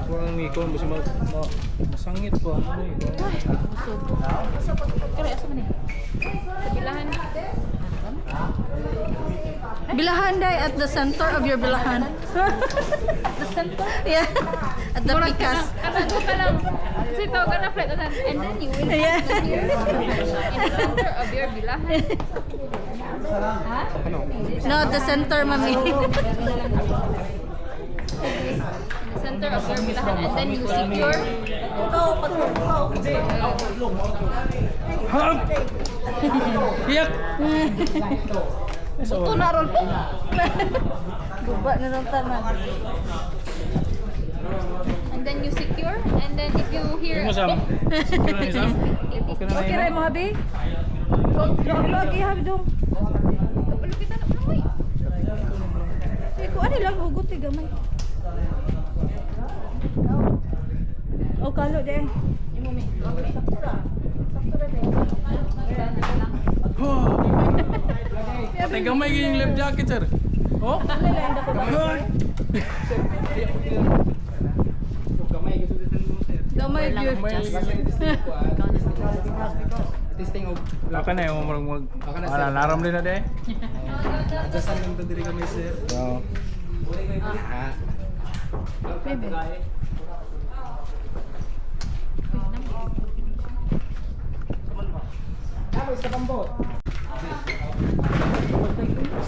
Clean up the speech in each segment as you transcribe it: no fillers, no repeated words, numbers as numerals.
Kurang ngikon basta masangit po ano eh. Busog. Kaya asa man eh? Bilahan. Bilahan day at the center of your bilahan. The center? Yeah. At the pikas. Ano ka lang. Sito ka na flat and then you will Yeah. in the center of your bilahan. Ha? No, the center, mami. The center of your bilahan and then you secure. Iyak. Buto na ron po. Guba na ron tanan. And then you secure and then if you hear Mo Sam. Okay na ni Sam. Okay na Okay, na. ray mo habi. Lagi habi dong. kapalo kita na uy. Ko ano lang hugot ti gamay. O kalo de. Patay gamay yung left jacket sir. Oh? Gamay gyud. Testing og Laka na yung mag laram din na de. adjustan lang to diri kami sir. So,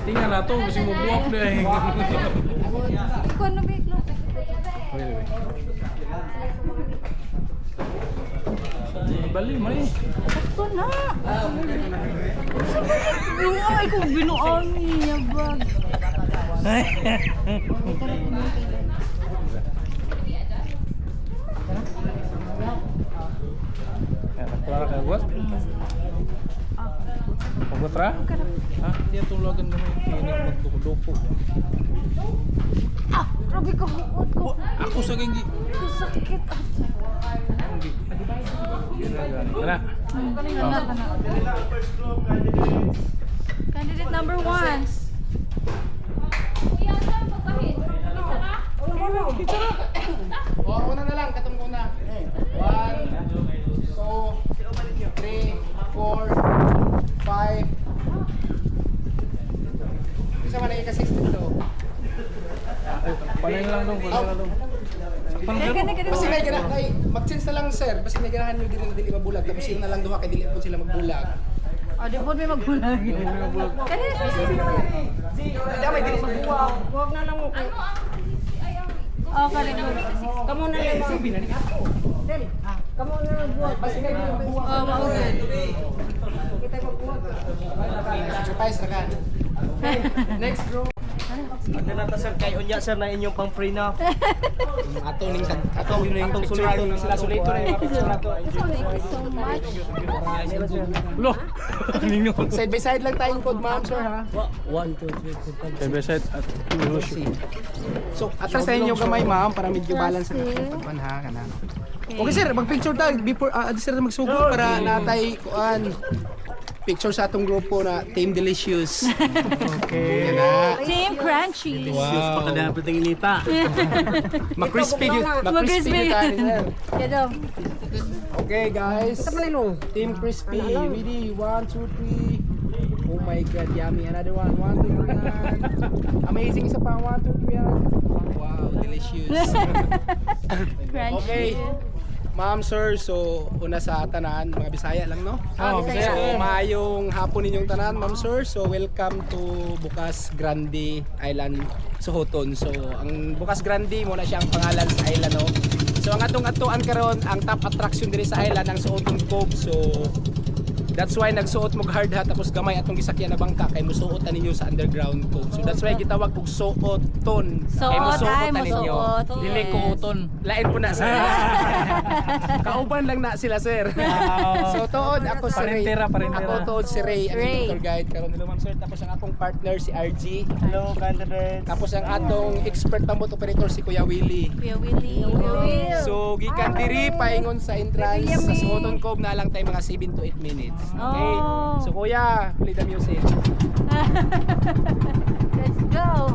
tingnan na to kasi mo buwak na eh. Iko no big no. Bali man eh. Ito na. Ay ko binuang niya bag. Keluar ka buat? Buat ra? Hah? Dia tulagan kami ini magduko-duko. Ah, grabe ko huot ko. Ako sa genggi. Sakit. Kana. Candidate number 1. Kuya saan pagkahit? O una na lang katong una. 1 2 3 4 5 Isa man ay ka-16 to. Panin lang dong, panin lang dong. Basta may ganahan ay mag-change na lang sir. Basta may ganahan niyo dili mabulag. Tapos yun na lang duha kay dili po sila magbulag. Oh, di po may magbulag. Kanina specific. May dili magbuwag. Huwag na lang mo. Ano ang ay ang Oh, kanina. Kamu na lang. Kamu na lang buhat. Basta may dili magbuwag. Oh, maugad. Sacrifice ra ka. Next bro. Ada nata sir kay unya sir na inyong pang free na. Ato ning atong sulito sila sulito na yung picture nato. Thank you so much. Lo. Ninyo. Side by side lang tayong code ma'am sir ha. 1 2 3 4 Kay Beside at So atras sa inyo gamay ma'am para medyo balance na pagpan ha kana. Okay sir, mag-picture tayo before sir magsugod para natay kuan picture sa atong grupo na Team Delicious. Okay. Yan na. Team Crunchy. Wow. Pakadapat ang inita. Ma-crispy yun. Ma-crispy yun tayo sir. Kaya Okay guys. Team Crispy. Ready? 1, 2, 3. Oh my god, yummy. Another one. 1, 2, 3. Amazing. Isa pa. 1, 2, 3. Wow, delicious. Crunchy. Okay. Ma'am, sir, so una sa tanan, mga Bisaya lang, no? Bisaya. So, maayong hapon ninyong tanan, ma'am, sir. So, welcome to Bukas Grande Island, Sohoton. So, ang Bukas Grande, muna siyang pangalan sa island, no? So, ang atong atuan karon, ang top attraction diri sa island, ang Sohoton Cove. So, that's why nagsuot mo hard hat tapos gamay atong gisakyan na bangka kay musuot ninyo sa underground cove. So that's why gitawag og suoton. Kay musuot ninyo. dili ko uton. Lain po na sir. Kauban lang na sila sir. So tuod ako si Ray. Parentera. Ako tuod si Ray, ang Ray. tour guide karon nila ma'am sir. Tapos ang akong partner si RG. Hello candidates. Tapos ang atong expert na boat operator si Kuya Willie. Kuya Willie. So gikan diri paingon sa entrance sa Sohoton Cove na lang tayo mga 7 to 8 minutes. Okay. Oh. So kuya, play the music. Let's go.